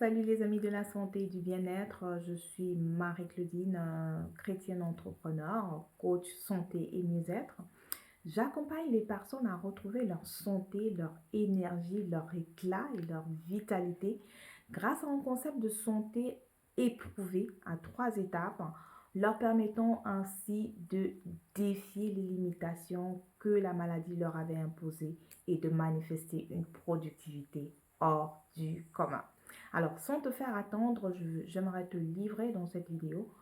Salut les amis de la santé et du bien-être, je suis Marie-Claudine, chrétienne entrepreneur, coach santé et mieux-être. J'accompagne les personnes à retrouver leur santé, leur énergie, leur éclat et leur vitalité grâce à un concept de santé éprouvé à 3 étapes, leur permettant ainsi de défier les limitations que la maladie leur avait imposées et de manifester une productivité hors du commun. Alors, sans te faire attendre, j'aimerais te livrer dans cette vidéo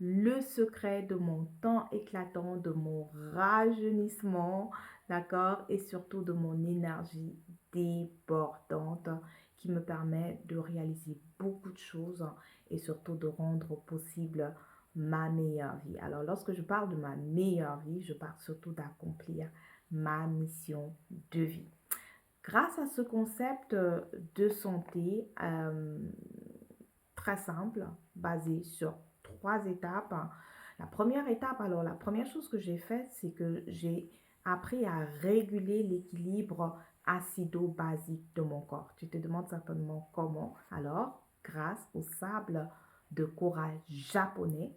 le secret de mon temps éclatant, de mon rajeunissement, d'accord, et surtout de mon énergie débordante qui me permet de réaliser beaucoup de choses et surtout de rendre possible ma meilleure vie. Alors, lorsque je parle de ma meilleure vie, je parle surtout d'accomplir ma mission de vie. Grâce à ce concept de santé très simple, basé sur 3 étapes. La première étape, alors la première chose que j'ai faite, c'est que j'ai appris à réguler l'équilibre acido-basique de mon corps. Tu te demandes certainement comment. Alors, grâce au sable de corail japonais,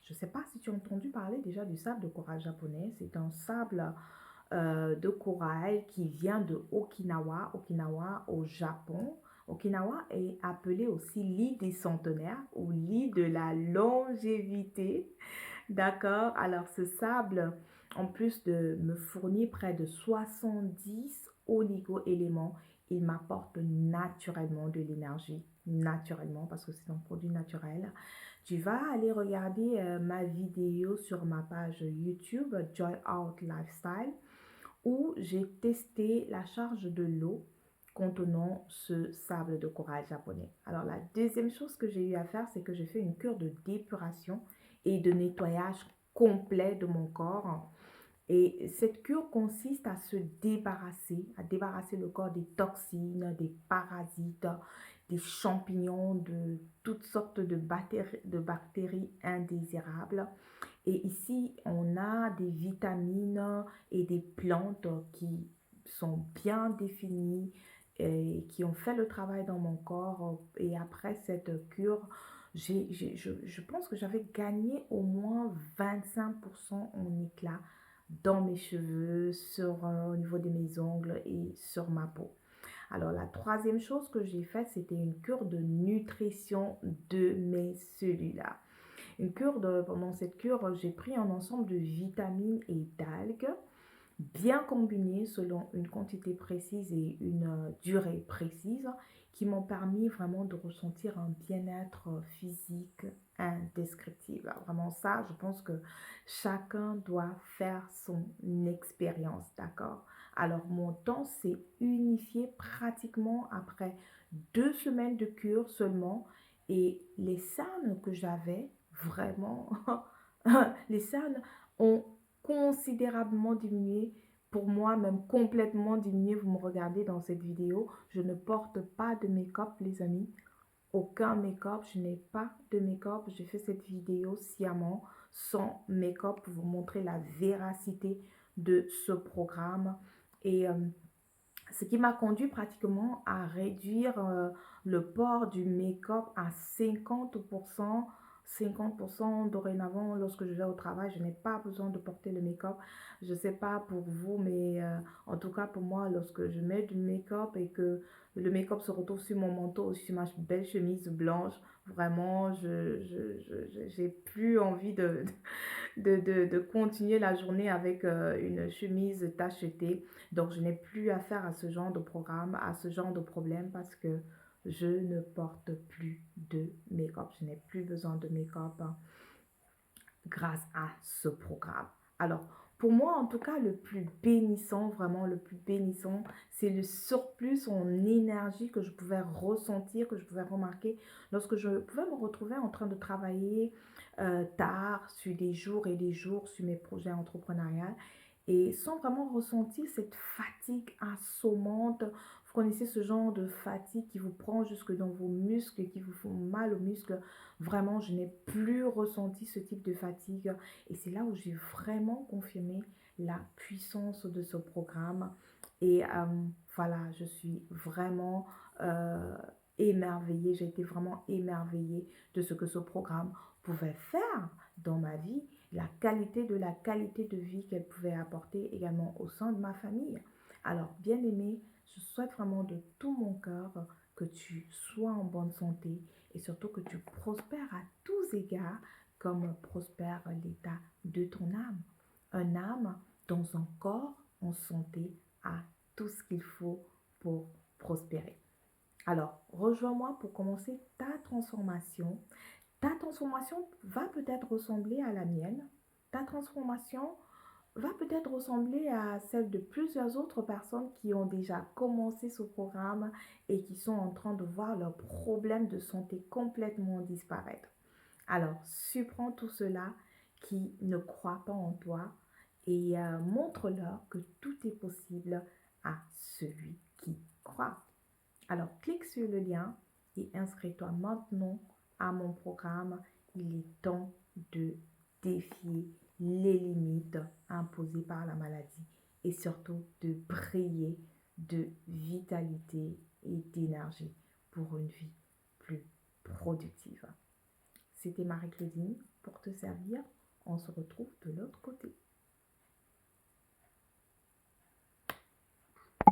je ne sais pas si tu as entendu parler déjà du sable de corail japonais. C'est un sable de corail qui vient de Okinawa, Okinawa au Japon. Okinawa est appelé aussi l'île des centenaires ou l'île de la longévité. D'accord? Alors ce sable, en plus de me fournir près de 70 oligo-éléments, il m'apporte naturellement de l'énergie, naturellement parce que c'est un produit naturel. Tu vas aller regarder ma vidéo sur ma page YouTube Joy Out Lifestyle où j'ai testé la charge de l'eau contenant ce sable de corail japonais. Alors la deuxième chose que j'ai eu à faire, c'est que j'ai fait une cure de d'épuration et de nettoyage complet de mon corps. Et cette cure consiste à débarrasser le corps des toxines, des parasites, des champignons, de toutes sortes de bactéries indésirables. Et ici, on a des vitamines et des plantes qui sont bien définies et qui ont fait le travail dans mon corps. Et après cette cure, je pense que j'avais gagné au moins 25% en éclat dans mes cheveux, au niveau de mes ongles et sur ma peau. Alors, la troisième chose que j'ai faite, c'était une cure de nutrition de mes cellules. Pendant cette cure, j'ai pris un ensemble de vitamines et d'algues bien combinées selon une quantité précise et une durée précise qui m'ont permis vraiment de ressentir un bien-être physique indescriptible. Vraiment ça, je pense que chacun doit faire son expérience, d'accord? Alors mon temps s'est unifié pratiquement après 2 semaines de cure seulement et les cernes que j'avais, vraiment, les cernes ont considérablement diminué. Pour moi, même complètement diminué. Vous me regardez dans cette vidéo. Je ne porte pas de make-up, les amis. Aucun make-up. Je n'ai pas de make-up. J'ai fait cette vidéo sciemment, sans make-up, pour vous montrer la véracité de ce programme. Et ce qui m'a conduit pratiquement à réduire le port du make-up à 50%. 50% dorénavant, lorsque je vais au travail, je n'ai pas besoin de porter le make-up. Je ne sais pas pour vous, mais en tout cas pour moi, lorsque je mets du make-up et que le make-up se retrouve sur mon manteau ou sur ma belle chemise blanche, vraiment, j'ai plus envie de continuer la journée avec une chemise tachetée. Donc, je n'ai plus à faire à ce genre de programme, à ce genre de problème parce que je ne porte plus de make-up. Je n'ai plus besoin de make-up grâce à ce programme. Alors, pour moi, en tout cas, le plus bénissant, vraiment le plus bénissant, c'est le surplus en énergie que je pouvais ressentir, que je pouvais remarquer lorsque je pouvais me retrouver en train de travailler tard sur des jours et des jours sur mes projets entrepreneuriaux et sans vraiment ressentir cette fatigue assommante. Vous connaissez ce genre de fatigue qui vous prend jusque dans vos muscles, qui vous font mal aux muscles. Vraiment, je n'ai plus ressenti ce type de fatigue. Et c'est là où j'ai vraiment confirmé la puissance de ce programme. Et voilà, je suis vraiment émerveillée, j'ai été vraiment émerveillée de ce que ce programme pouvait faire dans ma vie, la qualité de vie qu'elle pouvait apporter également au sein de ma famille. Alors, bien aimé, je souhaite vraiment de tout mon cœur que tu sois en bonne santé et surtout que tu prospères à tous égards comme prospère l'état de ton âme. Un âme dans un corps en santé a tout ce qu'il faut pour prospérer. Alors, rejoins-moi pour commencer ta transformation. Ta transformation va peut-être ressembler à la mienne. Ta transformation va peut-être ressembler à celle de plusieurs autres personnes qui ont déjà commencé ce programme et qui sont en train de voir leurs problèmes de santé complètement disparaître. Alors, surprends tout cela qui ne croient pas en toi et montre-leur que tout est possible à celui qui croit. Alors, clique sur le lien et inscris-toi maintenant à mon programme. Il est temps de défier les limites imposées par la maladie et surtout de briller de vitalité et d'énergie pour une vie plus productive. C'était Marie-Claudine pour te servir. On se retrouve de l'autre côté.